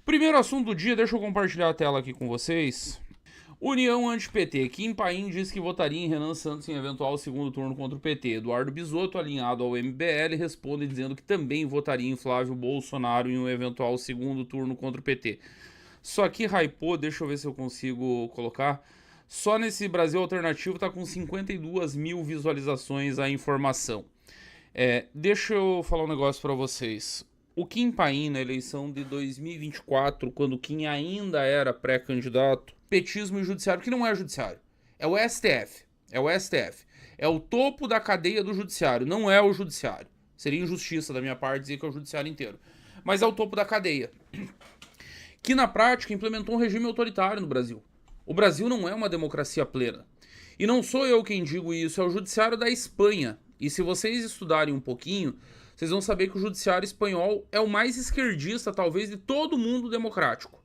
Primeiro assunto do dia, deixa eu compartilhar a tela aqui com vocês. União anti-PT. Kim Paim diz que votaria em Renan Santos em eventual segundo turno contra o PT. Eduardo Bisotto, alinhado ao MBL, responde dizendo que também votaria em Flávio Bolsonaro em um eventual segundo turno contra o PT. Só aqui hypou, deixa eu ver se eu consigo colocar. Só nesse Brasil Alternativo tá com 52 mil visualizações a informação. Deixa eu falar um negócio pra vocês. O Kim Paim, na eleição de 2024, quando o Kim ainda era pré-candidato, petismo e judiciário, que não é judiciário, é o STF. É o STF. É o topo da cadeia do judiciário, não é o judiciário. Seria injustiça da minha parte dizer que é o judiciário inteiro. Mas é o topo da cadeia. Que na prática implementou um regime autoritário no Brasil. O Brasil não é uma democracia plena. E não sou eu quem digo isso, é o judiciário da Espanha. E se vocês estudarem um pouquinho, vocês vão saber que o judiciário espanhol é o mais esquerdista, talvez, de todo o mundo democrático.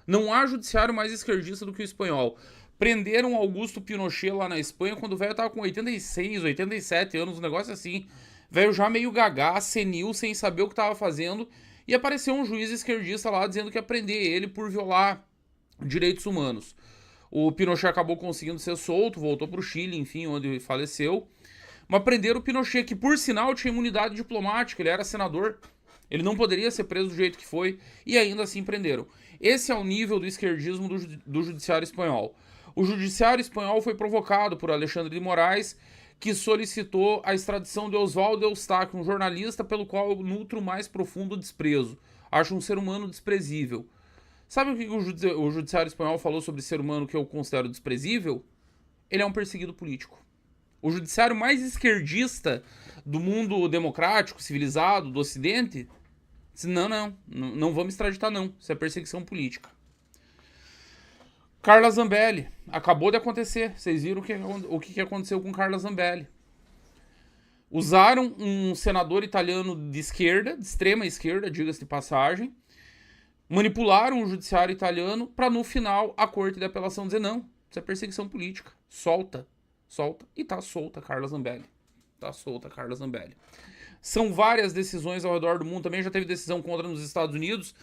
Não há judiciário mais esquerdista do que o espanhol. Prenderam Augusto Pinochet lá na Espanha quando o velho tava com 86, 87 anos, um negócio assim. Velho já meio gagá, senil, sem saber o que tava fazendo. E apareceu um juiz esquerdista lá dizendo que ia prender ele por violar direitos humanos. O Pinochet acabou conseguindo ser solto, voltou pro Chile, enfim, onde faleceu. Mas prenderam o Pinochet, que por sinal tinha imunidade diplomática, ele era senador. Ele não poderia ser preso do jeito que foi, e ainda assim prenderam. Esse é o nível do esquerdismo do judiciário espanhol. O judiciário espanhol foi provocado por Alexandre de Moraes, que solicitou a extradição de Oswaldo Eustáquio, um jornalista pelo qual eu nutro o mais profundo desprezo. Acho um ser humano desprezível. Sabe o que o judiciário espanhol falou sobre ser humano que eu considero desprezível? Ele é um perseguido político. O judiciário mais esquerdista do mundo democrático, civilizado, do ocidente, disse, não vamos extraditar não, isso é perseguição política. Carla Zambelli, acabou de acontecer, vocês viram o que aconteceu com Carla Zambelli. Usaram um senador italiano de esquerda, de extrema esquerda, diga-se de passagem, manipularam o judiciário italiano para no final a corte de apelação dizer não, isso é perseguição política, solta, e tá solta Carla Zambelli. São várias decisões ao redor do mundo, também já teve decisão contra nos Estados Unidos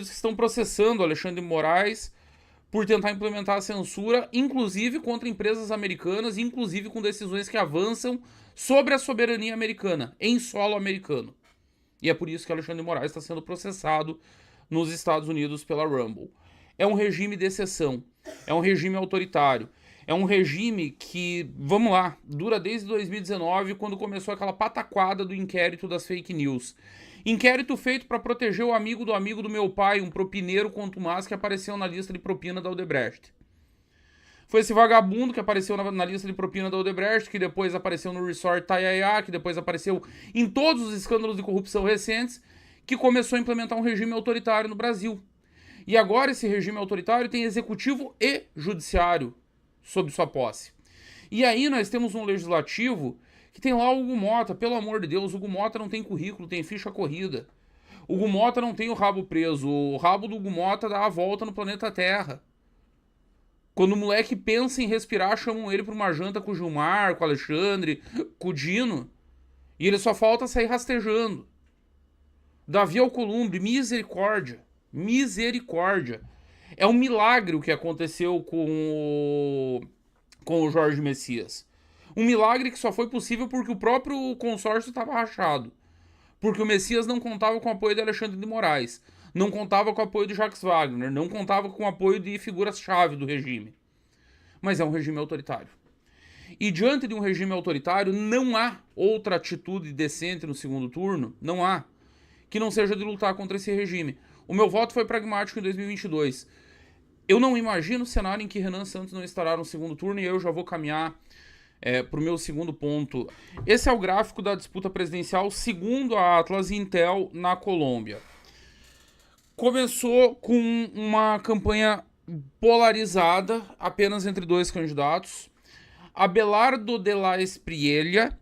que estão processando Alexandre de Moraes por tentar implementar a censura, inclusive contra empresas americanas, inclusive com decisões que avançam sobre a soberania americana, em solo americano. E é por isso que Alexandre de Moraes está sendo processado nos Estados Unidos pela Rumble. É um regime de exceção, é um regime autoritário, é um regime que, vamos lá, dura desde 2019, quando começou aquela pataquada do inquérito das fake news. Inquérito feito para proteger o amigo do meu pai, um propineiro contumaz que apareceu na lista de propina da Odebrecht. Foi esse vagabundo que apareceu na lista de propina da Odebrecht, que depois apareceu no Resort Tayaya, que depois apareceu em todos os escândalos de corrupção recentes, que começou a implementar um regime autoritário no Brasil. E agora esse regime autoritário tem executivo e judiciário sob sua posse. E aí nós temos um legislativo que tem lá o Hugo Mota, pelo amor de Deus, o Hugo Mota não tem currículo, tem ficha corrida. O Hugo Mota não tem o rabo preso, o rabo do Hugo Mota dá a volta no planeta Terra. Quando o moleque pensa em respirar, chamam ele pra uma janta com o Gilmar, com o Alexandre, com o Dino, e ele só falta sair rastejando. Davi Alcolumbre, misericórdia. É um milagre o que aconteceu com o Jorge Messias. Um milagre que só foi possível porque o próprio consórcio estava rachado. Porque o Messias não contava com o apoio de Alexandre de Moraes. Não contava com o apoio de Jacques Wagner. Não contava com o apoio de figuras-chave do regime. Mas é um regime autoritário. E diante de um regime autoritário, não há outra atitude decente no segundo turno, não há, que não seja de lutar contra esse regime. O meu voto foi pragmático em 2022. Eu não imagino o cenário em que Renan Santos não estará no segundo turno e eu já vou caminhar para o meu segundo ponto. Esse é o gráfico da disputa presidencial segundo a Atlas Intel na Colômbia. Começou com uma campanha polarizada, apenas entre dois candidatos, Abelardo de la Espriella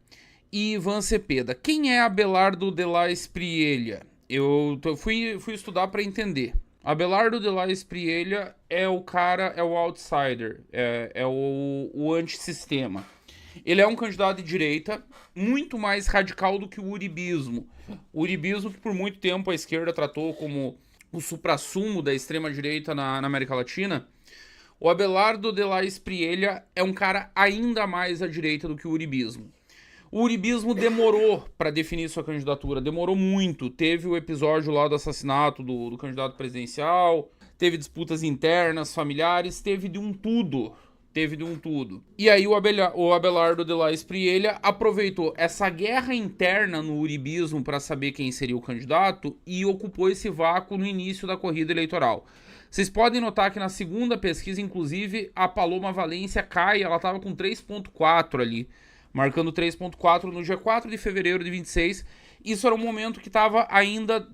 e Ivan Cepeda. Quem é Abelardo de la Espriella? Eu fui estudar para entender. Abelardo de la Espriella é o cara, é o outsider, é o antissistema. Ele é um candidato de direita muito mais radical do que o uribismo. O uribismo que por muito tempo a esquerda tratou como o suprassumo da extrema-direita na América Latina, o Abelardo de la Espriella é um cara ainda mais à direita do que o uribismo. O uribismo demorou para definir sua candidatura, demorou muito. Teve o episódio lá do assassinato do candidato presidencial, teve disputas internas, familiares, teve de um tudo. E aí o Abelardo de la Espriella aproveitou essa guerra interna no uribismo para saber quem seria o candidato e ocupou esse vácuo no início da corrida eleitoral. Vocês podem notar que na segunda pesquisa, inclusive, a Paloma Valencia cai, ela estava com 3.4 ali, marcando 3.4 no dia 4 de fevereiro de 26. Isso era um momento que estava ainda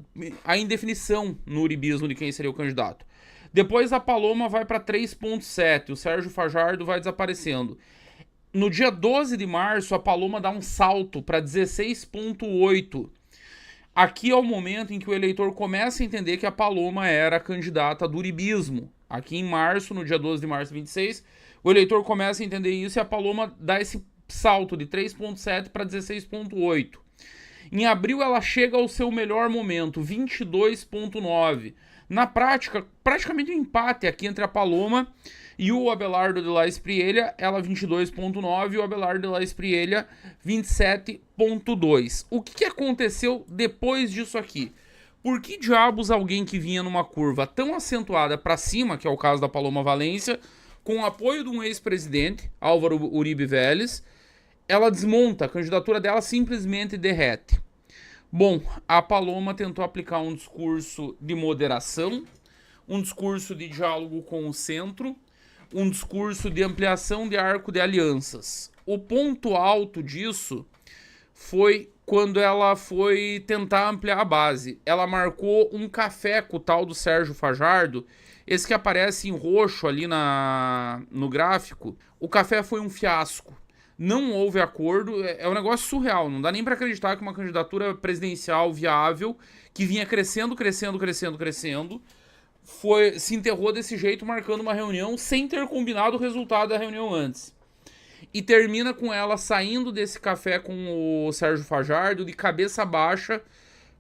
a indefinição no uribismo de quem seria o candidato. Depois a Paloma vai para 3.7, o Sérgio Fajardo vai desaparecendo. No dia 12 de março, a Paloma dá um salto para 16.8. Aqui é o momento em que o eleitor começa a entender que a Paloma era a candidata do uribismo. Aqui em março, no dia 12 de março de 26, o eleitor começa a entender isso e a Paloma dá esse salto de 3.7 para 16.8. Em abril, ela chega ao seu melhor momento, 22.9. Na prática, praticamente um empate aqui entre a Paloma e o Abelardo de la Espriella, ela 22.9 e o Abelardo de la Espriella 27.2. O que aconteceu depois disso aqui? Por que diabos alguém que vinha numa curva tão acentuada para cima, que é o caso da Paloma Valencia, com o apoio de um ex-presidente, Álvaro Uribe Vélez, ela desmonta, a candidatura dela simplesmente derrete? Bom, a Paloma tentou aplicar um discurso de moderação, um discurso de diálogo com o centro, um discurso de ampliação de arco de alianças. O ponto alto disso foi quando ela foi tentar ampliar a base. Ela marcou um café com o tal do Sérgio Fajardo, esse que aparece em roxo ali no gráfico. O café foi um fiasco. Não houve acordo, é um negócio surreal, não dá nem para acreditar que uma candidatura presidencial viável, que vinha crescendo, se enterrou desse jeito, marcando uma reunião sem ter combinado o resultado da reunião antes. E termina com ela saindo desse café com o Sérgio Fajardo, de cabeça baixa,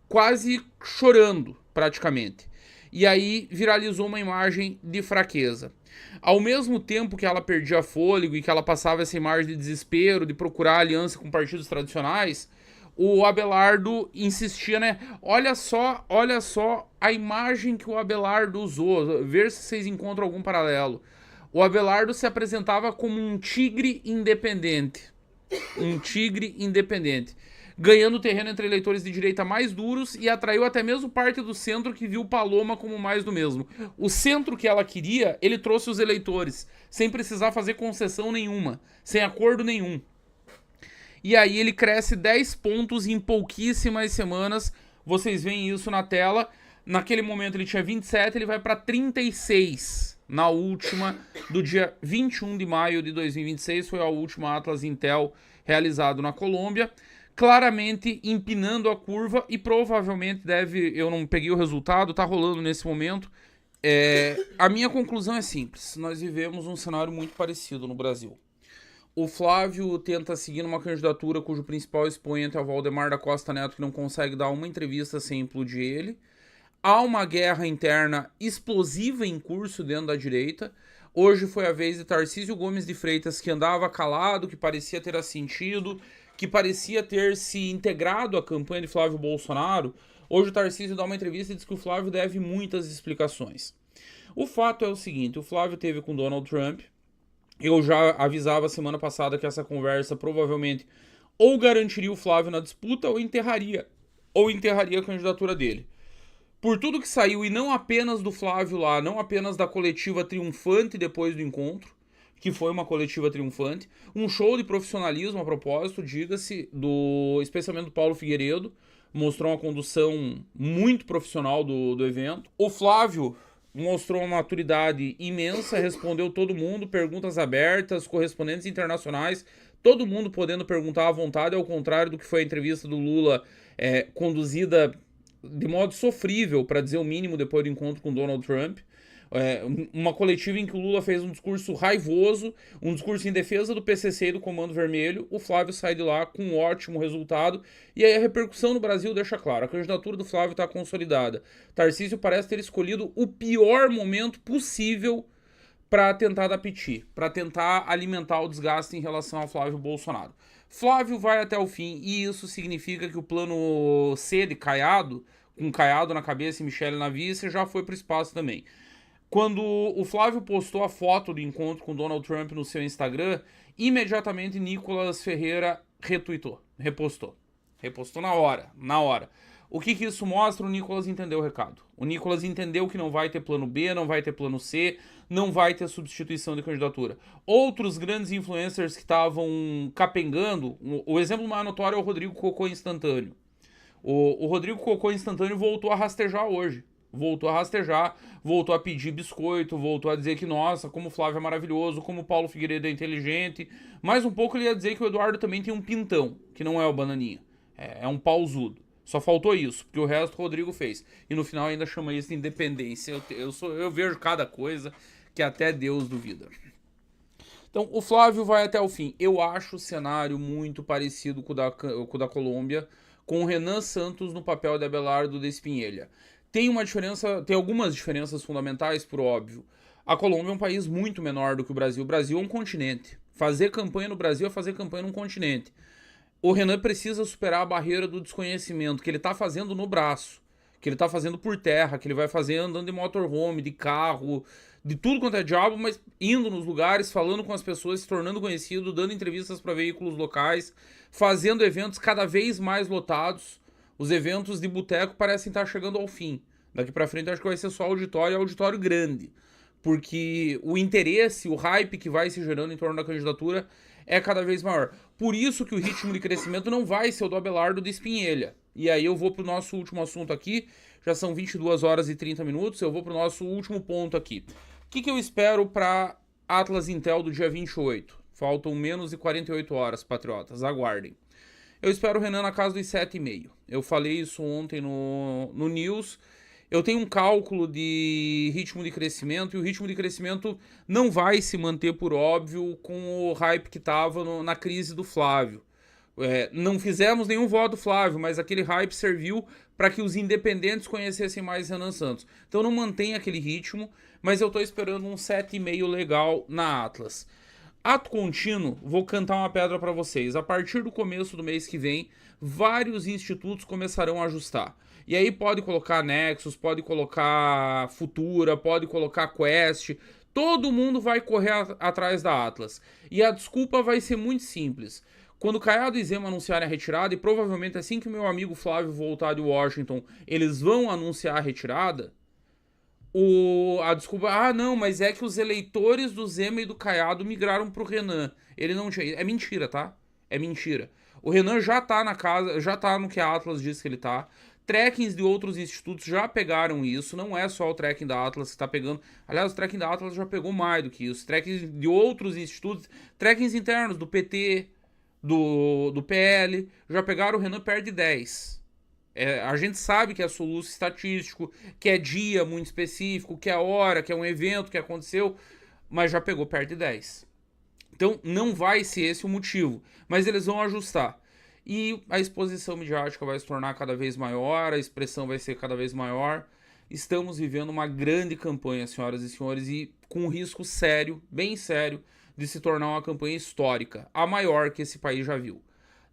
quase chorando, praticamente. E aí viralizou uma imagem de fraqueza. Ao mesmo tempo que ela perdia fôlego e que ela passava essa imagem de desespero, de procurar aliança com partidos tradicionais, o Abelardo insistia, né? Olha só a imagem que o Abelardo usou, ver se vocês encontram algum paralelo. O Abelardo se apresentava como um tigre independente. Ganhando terreno entre eleitores de direita mais duros e atraiu até mesmo parte do centro que viu Paloma como mais do mesmo. O centro que ela queria, ele trouxe os eleitores, sem precisar fazer concessão nenhuma, sem acordo nenhum. E aí ele cresce 10 pontos em pouquíssimas semanas, vocês veem isso na tela. Naquele momento ele tinha 27, ele vai para 36 na última, do dia 21 de maio de 2026, foi a última Atlas Intel realizado na Colômbia. Claramente empinando a curva e provavelmente eu não peguei o resultado, tá rolando nesse momento. A minha conclusão é simples, nós vivemos um cenário muito parecido no Brasil. O Flávio tenta seguir numa candidatura cujo principal expoente é o Valdemar da Costa Neto, que não consegue dar uma entrevista sem implodir ele. Há uma guerra interna explosiva em curso dentro da direita. Hoje foi a vez de Tarcísio Gomes de Freitas, que andava calado, que parecia ter assentido, que parecia ter se integrado à campanha de Flávio Bolsonaro. Hoje o Tarcísio dá uma entrevista e diz que o Flávio deve muitas explicações. O fato é o seguinte, o Flávio teve com Donald Trump. Eu já avisava semana passada que essa conversa provavelmente ou garantiria o Flávio na disputa ou enterraria a candidatura dele. Por tudo que saiu, e não apenas do Flávio lá, não apenas da coletiva triunfante depois do encontro, que foi uma coletiva triunfante, um show de profissionalismo a propósito, diga-se, especialmente do Paulo Figueiredo, mostrou uma condução muito profissional do evento. O Flávio mostrou uma maturidade imensa, respondeu todo mundo, perguntas abertas, correspondentes internacionais, todo mundo podendo perguntar à vontade, ao contrário do que foi a entrevista do Lula, conduzida de modo sofrível, para dizer o mínimo, depois do encontro com Donald Trump. Uma coletiva em que o Lula fez um discurso raivoso, um discurso em defesa do PCC e do Comando Vermelho, o Flávio sai de lá com um ótimo resultado, e aí a repercussão no Brasil deixa claro, a candidatura do Flávio está consolidada. Tarcísio parece ter escolhido o pior momento possível para tentar dar piti, para tentar alimentar o desgaste em relação ao Flávio Bolsonaro. Flávio vai até o fim, e isso significa que o plano C de Caiado, com Caiado na cabeça e Michele na vice, já foi para o espaço também. Quando o Flávio postou a foto do encontro com Donald Trump no seu Instagram, imediatamente Nicolas Ferreira repostou na hora. O que isso mostra? O Nicolas entendeu o recado. O Nicolas entendeu que não vai ter plano B, não vai ter plano C, não vai ter substituição de candidatura. Outros grandes influencers que estavam capengando, o exemplo mais notório é o Rodrigo Cocô Instantâneo. O Rodrigo Cocô Instantâneo voltou a rastejar hoje. Voltou a pedir biscoito, voltou a dizer que, nossa, como o Flávio é maravilhoso, como o Paulo Figueiredo é inteligente. Mais um pouco ele ia dizer que o Eduardo também tem um pintão, que não é o Bananinha. É um pausudo. Só faltou isso, porque o resto o Rodrigo fez. E no final ainda chama isso de independência. Eu vejo cada coisa que até Deus duvida. Então, o Flávio vai até o fim. Eu acho o cenário muito parecido com o da Colômbia, com o Renan Santos no papel de Abelardo de Espinhelha. Tem algumas diferenças fundamentais, por óbvio. A Colômbia é um país muito menor do que o Brasil. O Brasil é um continente. Fazer campanha no Brasil é fazer campanha num continente. O Renan precisa superar a barreira do desconhecimento, que ele tá fazendo no braço, que ele tá fazendo por terra, que ele vai fazer andando de motorhome, de carro, de tudo quanto é diabo, mas indo nos lugares, falando com as pessoas, se tornando conhecido, dando entrevistas para veículos locais, fazendo eventos cada vez mais lotados. Os eventos de boteco parecem estar chegando ao fim. Daqui pra frente acho que vai ser só auditório grande. Porque o interesse, o hype que vai se gerando em torno da candidatura é cada vez maior. Por isso que o ritmo de crescimento não vai ser o do Abelardo de Espinhelha. E aí eu vou pro nosso último assunto aqui. Já são 22 horas e 30 minutos. Eu vou pro nosso último ponto aqui. O que eu espero pra Atlas Intel do dia 28? Faltam menos de 48 horas, patriotas. Aguardem. Eu espero o Renan na casa dos 7,5. Eu falei isso ontem no News. Eu tenho um cálculo de ritmo de crescimento, e o ritmo de crescimento não vai se manter, por óbvio, com o hype que estava na crise do Flávio. Não fizemos nenhum voto do Flávio, mas aquele hype serviu para que os independentes conhecessem mais Renan Santos. Então não mantém aquele ritmo, mas eu estou esperando um 7,5 legal na Atlas. Ato contínuo, vou cantar uma pedra para vocês. A partir do começo do mês que vem, vários institutos começarão a ajustar. E aí pode colocar Nexus, pode colocar Futura, pode colocar Quest. Todo mundo vai correr atrás da Atlas. E a desculpa vai ser muito simples. Quando Caiado e Zema anunciarem a retirada, e provavelmente assim que o meu amigo Flávio voltar de Washington, eles vão anunciar a retirada, a desculpa, não, mas é que os eleitores do Zema e do Caiado migraram pro Renan. Ele não tinha. É mentira, tá? É mentira. O Renan já tá na casa, já tá no que a Atlas diz que ele tá. Trackings de outros institutos já pegaram isso. Não é só o tracking da Atlas que tá pegando. Aliás, o tracking da Atlas já pegou mais do que isso. Trackings de outros institutos, trackings internos do PT, do PL, já pegaram o Renan perto de 10. A gente sabe que é soluço estatístico, que é dia muito específico, que é hora, que é um evento que aconteceu, mas já pegou perto de 10. Então não vai ser esse o motivo, mas eles vão ajustar. E a exposição midiática vai se tornar cada vez maior, a expressão vai ser cada vez maior. Estamos vivendo uma grande campanha, senhoras e senhores, e com um risco sério, bem sério, de se tornar uma campanha histórica, a maior que esse país já viu.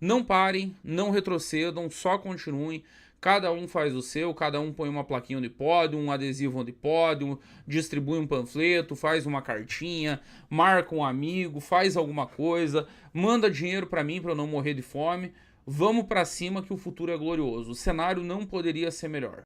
Não parem, não retrocedam, só continuem. Cada um faz o seu, cada um põe uma plaquinha onde pode, um adesivo onde pode, distribui um panfleto, faz uma cartinha, marca um amigo, faz alguma coisa, manda dinheiro pra mim pra eu não morrer de fome. Vamos pra cima que o futuro é glorioso. O cenário não poderia ser melhor.